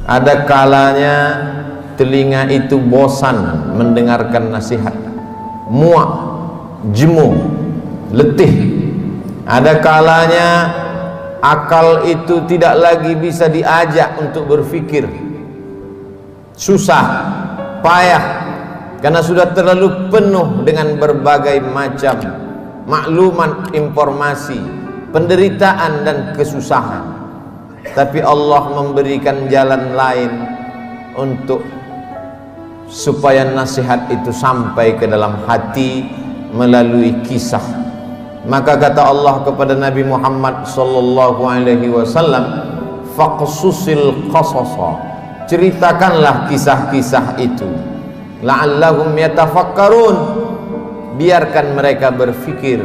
Ada kalanya telinga itu bosan mendengarkan nasihat, muak, jemu, letih. Ada kalanya akal itu tidak lagi bisa diajak untuk berpikir, susah, payah, karena sudah terlalu penuh dengan berbagai macam maklumat, informasi, penderitaan dan kesusahan. Tapi Allah memberikan jalan lain untuk supaya nasihat itu sampai ke dalam hati melalui kisah. Maka kata Allah kepada Nabi Muhammad sallallahu alaihi wasallam, faqsusil qasasa, ceritakanlah kisah-kisah itu, la'allahum yatafakkarun, biarkan mereka berfikir,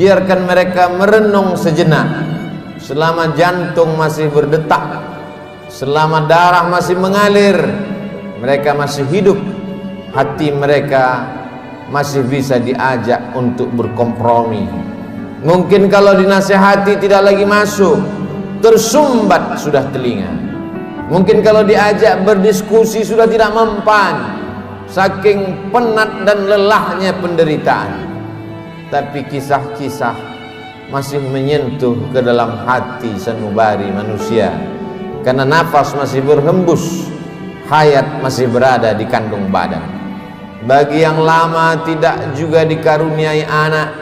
biarkan mereka merenung sejenak. Selama jantung masih berdetak, selama darah masih mengalir, mereka masih hidup, hati mereka masih bisa diajak untuk berkompromi. Mungkin kalau dinasihati tidak lagi masuk, tersumbat sudah telinga. Mungkin kalau diajak berdiskusi sudah tidak mempan, saking penat dan lelahnya penderitaan. Tapi kisah-kisah masih menyentuh ke dalam hati sanubari manusia, karena nafas masih berhembus, hayat masih berada di kandung badan. Bagi yang lama tidak juga dikaruniai anak,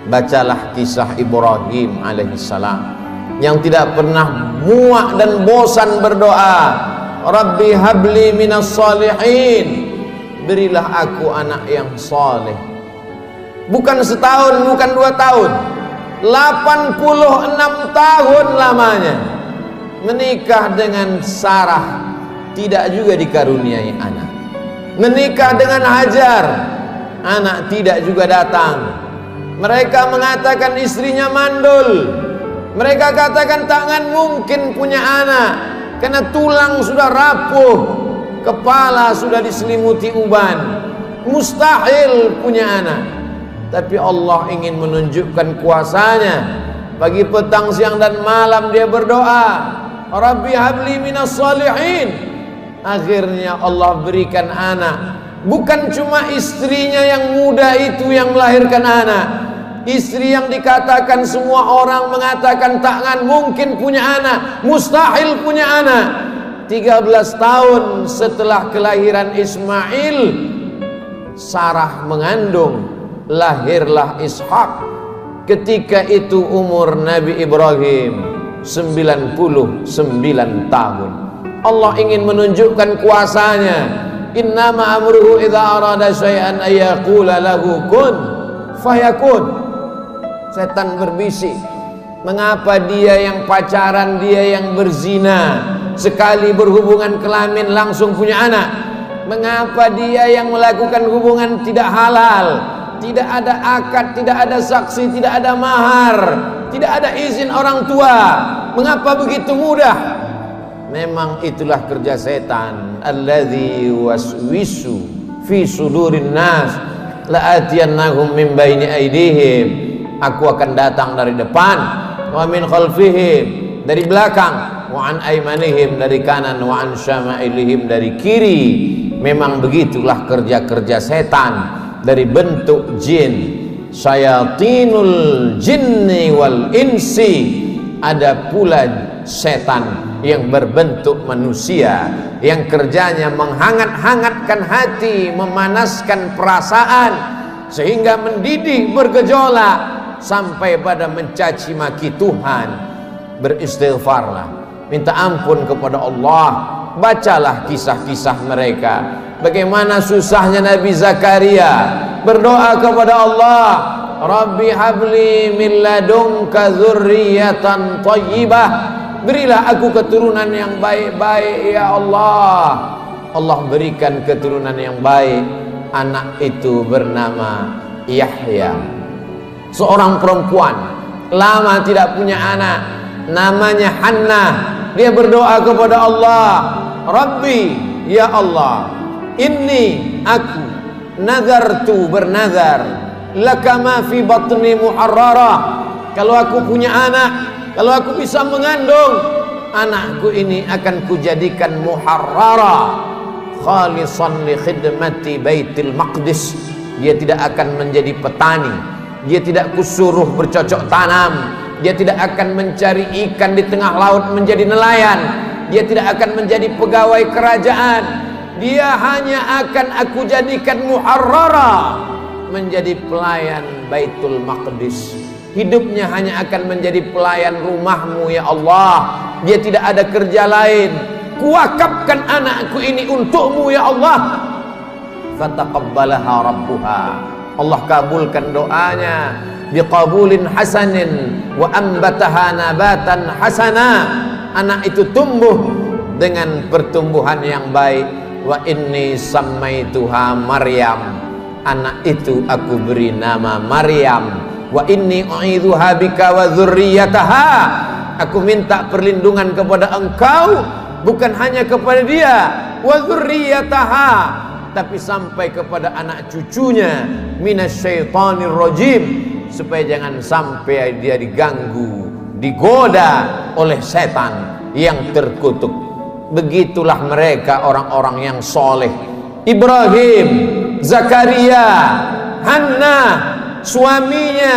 bacalah kisah Ibrahim alaihissalam yang tidak pernah muak dan bosan berdoa, Rabbi habli minas salihin, berilah aku anak yang saleh. Bukan setahun, bukan 2 tahun, 86 tahun lamanya menikah dengan Sarah, tidak juga dikaruniai anak. Menikah dengan Hajar, anak tidak juga datang. Mereka mengatakan istrinya mandul, mereka katakan tangan mungkin punya anak, karena tulang sudah rapuh, kepala sudah diselimuti uban, mustahil punya anak. Tapi Allah ingin menunjukkan kuasanya. Pagi, petang, siang dan malam dia berdoa, Rabbi habli minas salihin. Akhirnya Allah berikan anak. Bukan cuma istrinya yang muda itu yang melahirkan anak, istri yang dikatakan semua orang mengatakan takkan mungkin punya anak, mustahil punya anak. 13 tahun setelah kelahiran Ismail, Sarah mengandung, lahirlah Ishak. Ketika itu umur Nabi Ibrahim 99 tahun. Allah ingin menunjukkan kuasanya. Innama amruhu idza arada syai'an ayyaqula lahu kun fayakun. Setan berbisik, mengapa dia yang pacaran, dia yang berzina, sekali berhubungan kelamin langsung punya anak? Mengapa dia yang melakukan hubungan tidak halal, tidak ada akad, tidak ada saksi, tidak ada mahar, tidak ada izin orang tua, mengapa begitu mudah? Memang itulah kerja setan. Alladzi waswisu fi sudurin nas la'atiyannahum min baini aydihim, aku akan datang dari depan, wa min khalfihim, dari belakang, wa an aymanihim, dari kanan, wa an syama'ilihim, dari kiri. Memang begitulah kerja-kerja setan dari bentuk jin. Syayatinul jinni wal insi, ada pula setan yang berbentuk manusia, yang kerjanya menghangat-hangatkan hati, memanaskan perasaan, sehingga mendidih bergejolak sampai pada mencaci maki Tuhan. Beristighfarlah, minta ampun kepada Allah. Bacalah kisah-kisah mereka, bagaimana susahnya Nabi Zakaria berdoa kepada Allah, Rabbi habli min ladunka dzurriyyatan thayyibah, berilah aku keturunan yang baik-baik ya Allah. Allah berikan keturunan yang baik. Anak itu bernama Yahya, seorang perempuan lama tidak punya anak, namanya Hannah. Dia berdoa kepada Allah, Rabbi ya Allah, inni aku nazartu, bernazar, laka ma fi batni muharrarah, kalau aku punya anak, kalau aku bisa mengandung, anakku ini akan kujadikan muharrara khalisan li khidmati Baitul Maqdis. Dia tidak akan menjadi petani, dia tidak kusuruh bercocok tanam, dia tidak akan mencari ikan di tengah laut menjadi nelayan, dia tidak akan menjadi pegawai kerajaan. Dia hanya akan aku jadikan muharrara, menjadi pelayan Baitul Maqdis. Hidupnya hanya akan menjadi pelayan rumahmu ya Allah. Dia tidak ada kerja lain. Kuwakafkan anakku ini untukmu ya Allah. Fataqabbalaha rabbuha. Allah kabulkan doanya biqabulin hasanin wa ambataha nabatan hasana. Anak itu tumbuh dengan pertumbuhan yang baik. Wa inni sammaituha Maryam. Anak itu aku beri nama Maryam. Wa inni u'idzuha bika wa dzurriyyataha. Aku minta perlindungan kepada engkau, bukan hanya kepada dia, wa dzurriyyataha, tapi sampai kepada anak cucunya, minasyaitonir rajim, supaya jangan sampai dia diganggu, digoda oleh setan yang terkutuk. Begitulah mereka orang-orang yang soleh. Ibrahim, Zakaria, Hannah, suaminya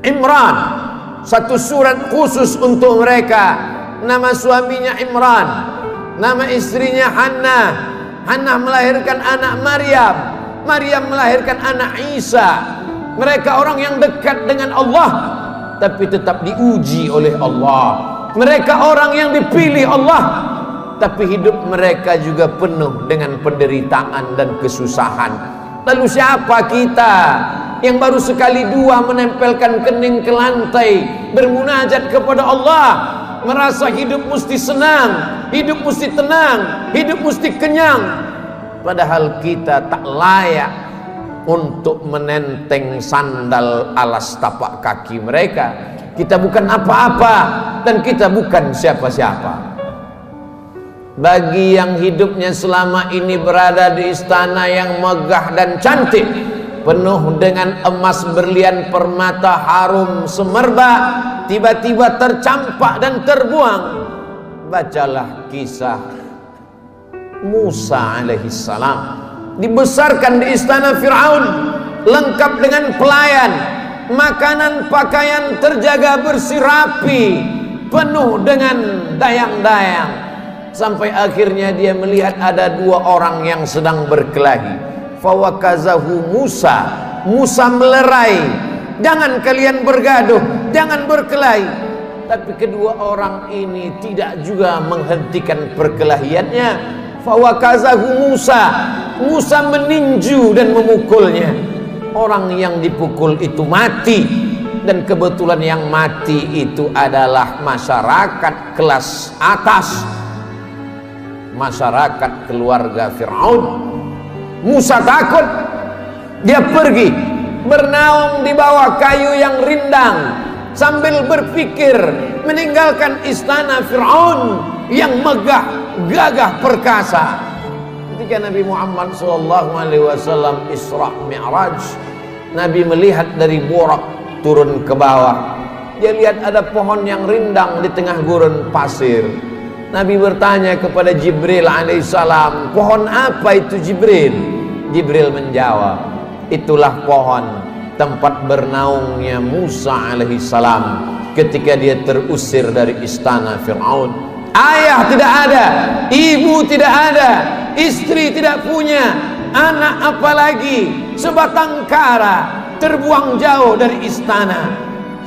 Imran, satu surat khusus untuk mereka. Nama suaminya Imran, nama istrinya Hannah. Hannah melahirkan anak Maryam, Maryam melahirkan anak Isa. Mereka orang yang dekat dengan Allah, tapi tetap diuji oleh Allah. Mereka orang yang dipilih Allah, tapi hidup mereka juga penuh dengan penderitaan dan kesusahan. Lalu siapa kita yang baru sekali dua menempelkan kening ke lantai, bermunajat kepada Allah, merasa hidup mesti senang, hidup mesti tenang, hidup mesti kenyang, padahal kita tak layak untuk menenteng sandal alas tapak kaki mereka. Kita bukan apa-apa dan kita bukan siapa-siapa. Bagi yang hidupnya selama ini berada di istana yang megah dan cantik, penuh dengan emas, berlian, permata, harum, semerbak, tiba-tiba tercampak dan terbuang, bacalah kisah Musa alaihissalam. Dibesarkan di istana Fir'aun, lengkap dengan pelayan, makanan pakaian terjaga bersih rapi, penuh dengan dayang-dayang. Sampai akhirnya dia melihat ada dua orang yang sedang berkelahi. Fawakazahu Musa. Musa melerai, jangan kalian bergaduh, jangan berkelahi. Tapi kedua orang ini tidak juga menghentikan perkelahiannya. Fawakazahu Musa. Musa meninju dan memukulnya. Orang yang dipukul itu mati. Dan kebetulan yang mati itu adalah masyarakat kelas atas, masyarakat keluarga Fir'aun. Musa takut, dia pergi bernaung di bawah kayu yang rindang sambil berpikir meninggalkan istana Fir'aun yang megah, gagah, perkasa. Ketika Nabi Muhammad SAW Isra Mi'raj, Nabi melihat dari Burak turun ke bawah. Dia lihat ada pohon yang rindang di tengah gurun pasir. Nabi bertanya kepada Jibril alaihissalam, pohon apa itu Jibril? Jibril menjawab, itulah pohon tempat bernaungnya Musa alaihissalam ketika dia terusir dari istana Fir'aun. Ayah tidak ada, ibu tidak ada, istri tidak punya, anak apalagi, sebatang kara, terbuang jauh dari istana.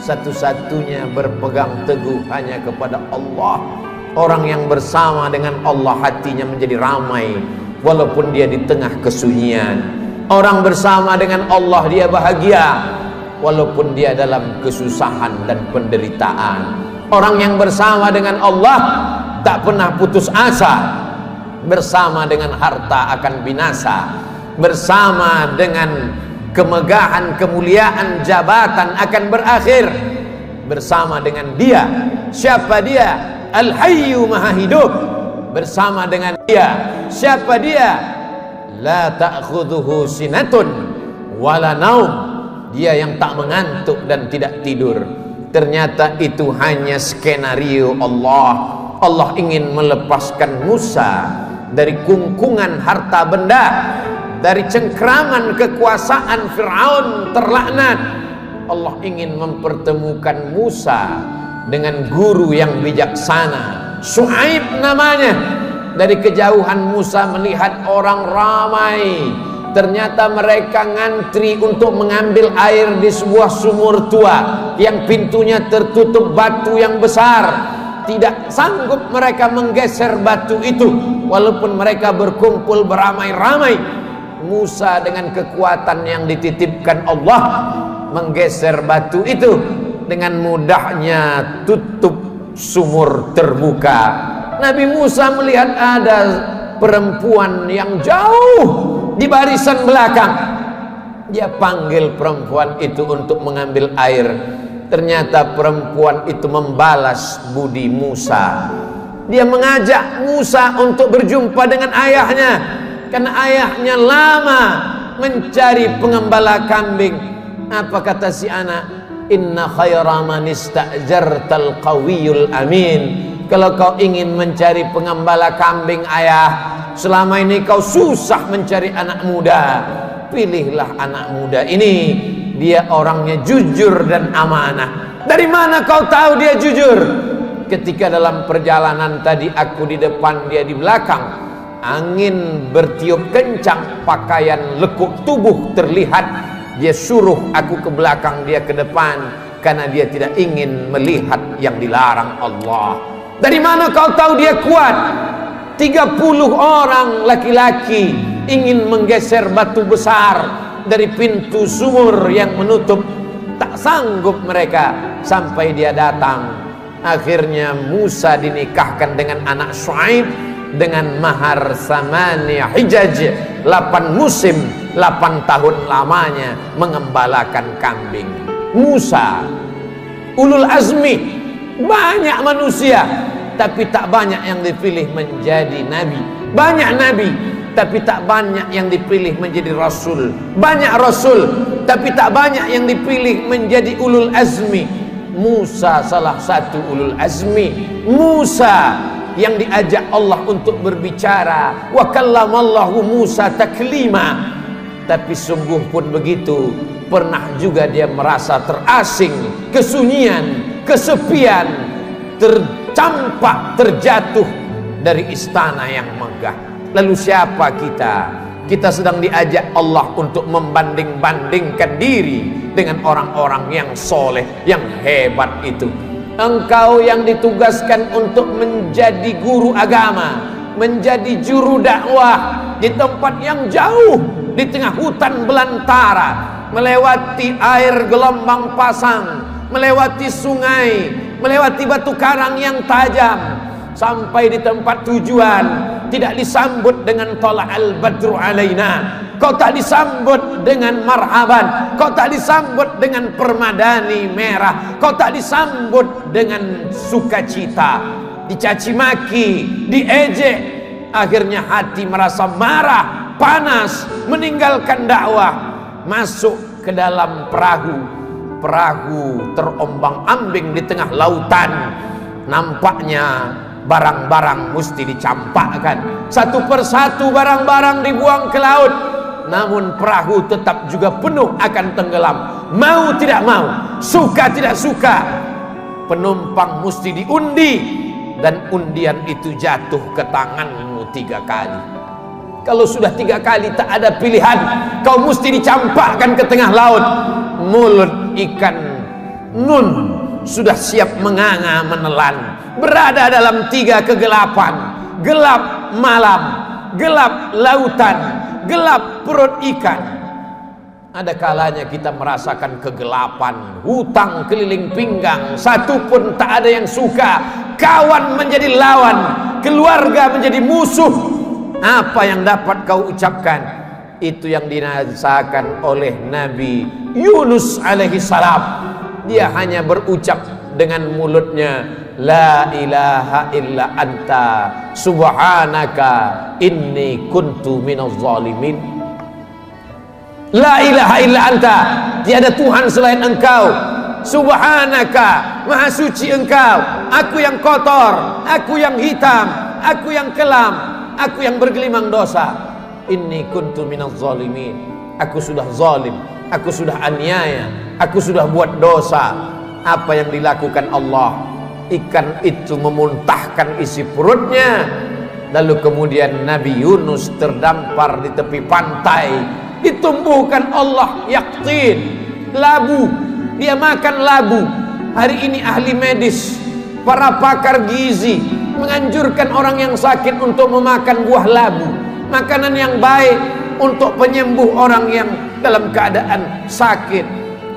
Satu-satunya berpegang teguh hanya kepada Allah. Orang yang bersama dengan Allah hatinya menjadi ramai walaupun dia di tengah kesunyian. Orang bersama dengan Allah dia bahagia walaupun dia dalam kesusahan dan penderitaan. Orang yang bersama dengan Allah tak pernah putus asa. Bersama dengan harta akan binasa, bersama dengan kemegahan, kemuliaan, jabatan akan berakhir. Bersama dengan dia, siapa dia? Al-Hayyu Maha Hidup. Bersama dengan dia, siapa dia? La ta'khudhuhu sinatun wala naum. Dia yang tak mengantuk dan tidak tidur. ternyata itu hanya skenario Allah. Allah ingin melepaskan Musa dari kungkungan harta benda, dari cengkraman kekuasaan Fir'aun terlaknat. Allah ingin mempertemukan Musa dengan guru yang bijaksana, Syuaib namanya. Dari kejauhan Musa melihat orang ramai, ternyata mereka ngantri untuk mengambil air di sebuah sumur tua yang pintunya tertutup batu yang besar. Tidak sanggup mereka menggeser batu itu, walaupun mereka berkumpul beramai-ramai. Musa dengan kekuatan yang dititipkan Allah menggeser batu itu. Dengan mudahnya tutup sumur terbuka. Nabi Musa melihat ada perempuan yang jauh di barisan belakang. Dia panggil perempuan itu untuk mengambil air. Ternyata perempuan itu membalas budi Musa. Dia mengajak Musa untuk berjumpa dengan ayahnya, karena ayahnya lama mencari pengembala kambing. Apa kata si anak? Inna khaira man ista'jartal qawiyul amin. Kalau kau ingin mencari pengembala kambing ayah, selama ini kau susah mencari anak muda, pilihlah anak muda ini. Dia orangnya jujur dan amanah. Dari mana kau tahu dia jujur? Ketika dalam perjalanan tadi aku di depan, dia di belakang. Angin bertiup kencang, pakaian lekuk tubuh terlihat. Dia suruh aku ke belakang, dia ke depan, karena dia tidak ingin melihat yang dilarang Allah. Dari mana kau tahu dia kuat? 30 orang laki-laki ingin menggeser batu besar dari pintu sumur yang menutup. Tak sanggup mereka sampai dia datang. Akhirnya Musa dinikahkan dengan anak Syuaib dengan mahar samania hijaj, 8 musim, 8 tahun lamanya mengembalakan kambing. Musa ulul azmi, banyak manusia tapi tak banyak yang dipilih menjadi nabi. Banyak nabi tapi tak banyak yang dipilih menjadi rasul. Banyak rasul tapi tak banyak yang dipilih menjadi ulul azmi. Musa salah satu ulul azmi. Musa yang diajak Allah untuk berbicara. Wa kallamallahu Musa taklima. Tapi sungguh pun begitu, pernah juga dia merasa terasing, kesunyian, kesepian, tercampak, terjatuh dari istana yang megah. Lalu siapa kita? Kita sedang diajak Allah untuk membanding-bandingkan diri dengan orang-orang yang soleh, yang hebat itu. Engkau yang ditugaskan untuk menjadi guru agama, menjadi juru dakwah di tempat yang jauh, di tengah hutan belantara, melewati air gelombang pasang, melewati sungai, melewati batu karang yang tajam, sampai di tempat tujuan tidak disambut dengan tola'al badru alaina. Kau tak disambut dengan marhaban, kau tak disambut dengan permadani merah, kau tak disambut dengan sukacita. Dicaci maki, diejek. Akhirnya hati merasa marah, panas, meninggalkan dakwah, masuk ke dalam perahu. Perahu terombang-ambing di tengah lautan. Nampaknya barang-barang mesti dicampakkan. Satu persatu barang-barang dibuang ke laut. Namun perahu tetap juga penuh akan tenggelam. Mau tidak mau, suka tidak suka, penumpang mesti diundi. Dan undian itu jatuh ke tanganmu 3 kali. Kalau sudah 3 kali tak ada pilihan, kau mesti dicampakkan ke tengah laut. Mulut ikan nun sudah siap menganga menelan, berada dalam 3 kegelapan. Gelap malam, gelap lautan, gelap perut ikan. Ada kalanya kita merasakan kegelapan, hutang keliling pinggang, satu pun tak ada yang suka. Kawan menjadi lawan, keluarga menjadi musuh. Apa yang dapat kau ucapkan? Itu yang dirasakan oleh Nabi Yunus alaihi salam. Dia hanya berucap dengan mulutnya, la ilaha illa anta subhanaka inni kuntu minaz zalimin. La ilaha illa anta, tiada Tuhan selain engkau, subhanaka, maha suci engkau, aku yang kotor, aku yang hitam, aku yang kelam, aku yang bergelimang dosa. Inni kuntu minaz zalimin, aku sudah zalim, aku sudah aniaya, aku sudah buat dosa. Apa yang dilakukan Allah? Ikan itu memuntahkan isi perutnya. Lalu kemudian Nabi Yunus terdampar di tepi pantai, ditumbuhkan Allah yaktin, labu. Dia makan labu. Hari ini ahli medis, para pakar gizi menganjurkan orang yang sakit untuk memakan buah labu, makanan yang baik untuk penyembuh orang yang dalam keadaan sakit.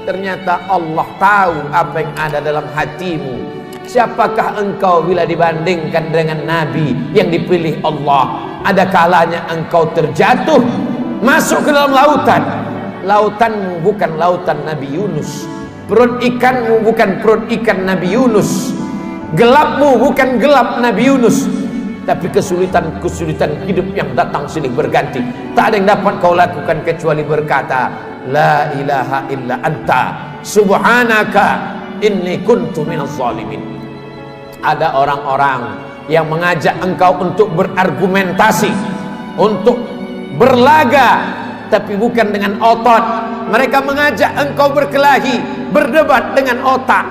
Ternyata Allah tahu apa yang ada dalam hatimu. Siapakah engkau bila dibandingkan dengan Nabi yang dipilih Allah? Ada kalanya engkau terjatuh, masuk ke dalam lautan. Lautanmu bukan lautan Nabi Yunus, perut ikanmu bukan perut ikan Nabi Yunus, gelapmu bukan gelap Nabi Yunus. Tapi kesulitan-kesulitan hidup yang datang silih berganti, tak ada yang dapat kau lakukan kecuali berkata, la ilaha illa anta subhanaka inni kuntu minaz zalimin. Ada orang-orang yang mengajak engkau untuk berargumentasi, untuk berlaga, tapi bukan dengan otot. Mereka mengajak engkau berkelahi, berdebat dengan otak.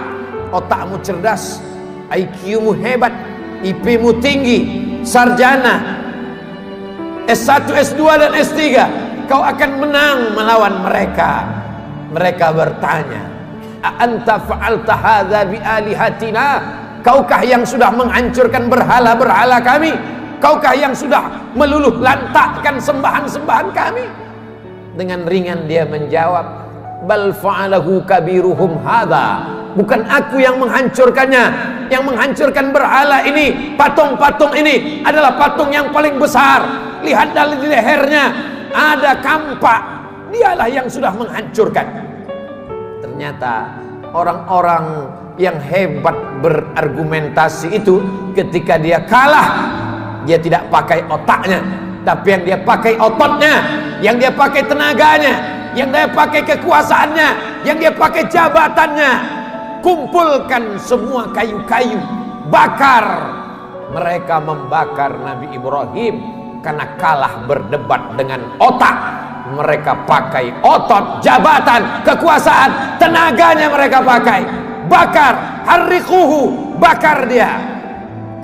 Otakmu cerdas, IQ-mu hebat, IP-mu tinggi, sarjana S1, S2 dan S3, kau akan menang melawan mereka. Mereka bertanya, a anta fa'alta hadza bi alihatina? Kaukah yang sudah menghancurkan berhala-berhala kami? Kaukah yang sudah meluluh lantakkan sembahan-sembahan kami? Dengan ringan dia menjawab, bal fa'alahu kabiruhum hadza. Bukan aku yang menghancurkannya. Yang menghancurkan berhala ini, patung-patung ini adalah patung yang paling besar. Lihat dari lehernya ada kampak. Dialah yang sudah menghancurkan. Ternyata orang-orang yang hebat berargumentasi itu, ketika dia kalah, dia tidak pakai otaknya, tapi yang dia pakai ototnya, yang dia pakai tenaganya, yang dia pakai kekuasaannya, yang dia pakai jabatannya. Kumpulkan semua kayu-kayu, bakar. Mereka membakar Nabi Ibrahim karena kalah berdebat dengan otak. Mereka pakai otot, jabatan, kekuasaan, tenaganya mereka pakai. Bakar, harriquhu, bakar dia.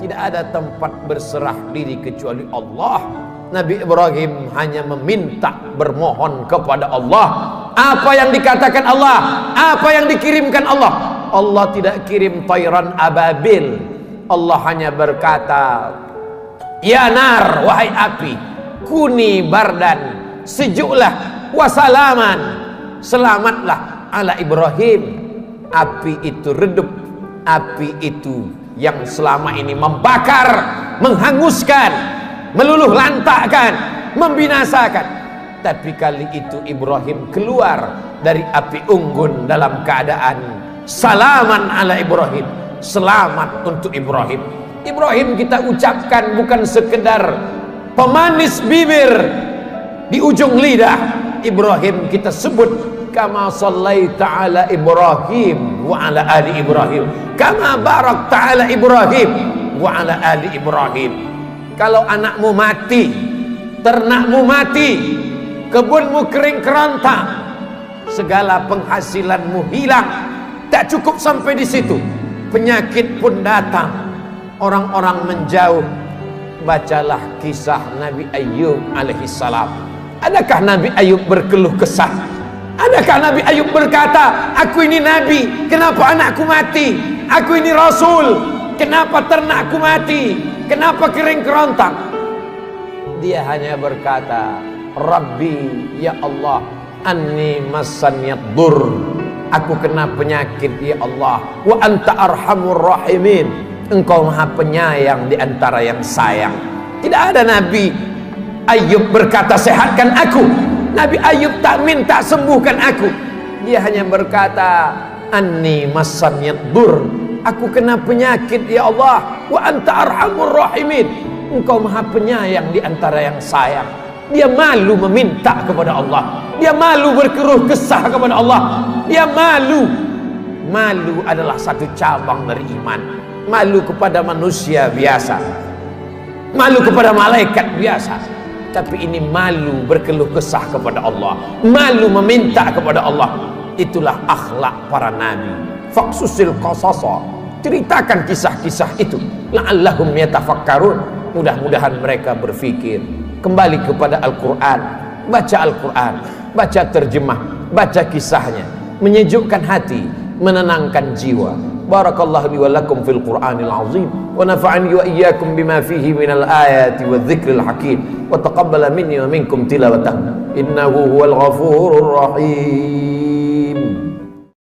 Tidak ada tempat berserah diri kecuali Allah. Nabi Ibrahim hanya meminta, bermohon kepada Allah. Apa yang dikatakan Allah, apa yang dikirimkan Allah. Allah tidak kirim tayran ababil. Allah hanya berkata, ya nar, wahai api, kuni bardan, sejuklah, wasalaman, selamatlah ala Ibrahim. Api itu redup, api itu yang selama ini membakar, menghanguskan, meluluh lantakkan, membinasakan. Tapi kali itu Ibrahim keluar dari api unggun dalam keadaan salaman ala Ibrahim, selamat untuk Ibrahim. Ibrahim kita ucapkan bukan sekedar pemanis bibir di ujung lidah. Ibrahim kita sebut kama sallaita ala Ibrahim wa ala ali Ibrahim, kama barakta ala Ibrahim wa ala ali Ibrahim. Kalau anakmu mati, ternakmu mati, kebunmu kering kerontang, segala penghasilanmu hilang, tak cukup sampai di situ, penyakit pun datang, orang-orang menjauh. Bacalah kisah Nabi Ayub alaihissalam. Adakah Nabi Ayub berkeluh kesah? Adakah Nabi Ayub berkata, aku ini Nabi, kenapa anakku mati? Aku ini Rasul, kenapa ternakku mati? Kenapa kering kerontang? Dia hanya berkata, Rabbi, ya Allah, anni massanyad dur, aku kena penyakit ya Allah, wa anta arhamur rahimin, engkau maha penyayang di antara yang sayang. Tidak ada Nabi Ayub berkata sehatkan aku. Nabi Ayub tak minta sembuhkan aku. Dia hanya berkata, anni massanyad dur, aku kena penyakit ya Allah, wa anta arhamur rahimin, engkau maha penyayang di antara yang sayang. Dia malu meminta kepada Allah, dia malu berkeluh kesah kepada Allah, dia malu malu adalah satu cabang dari iman. Malu kepada manusia biasa, malu kepada malaikat biasa, tapi ini malu berkeluh kesah kepada Allah, malu meminta kepada Allah. Itulah akhlak para nabi. Faqsusil qasasa, ceritakan kisah-kisah itu, la'allahum yatafakkarun, mudah-mudahan mereka berfikir. Kembali kepada Al-Quran, baca Al-Quran, baca terjemah, baca kisahnya, menyejukkan hati, menenangkan jiwa. Barakallahu li wa lakum fil Qur'anil azim, wa nafa'ani wa iyyakum bima fihi minal ayati wadh-dhikril hakim, wa taqabbala minni wa minkum tilawatahu innahu huwal ghafurur rahim.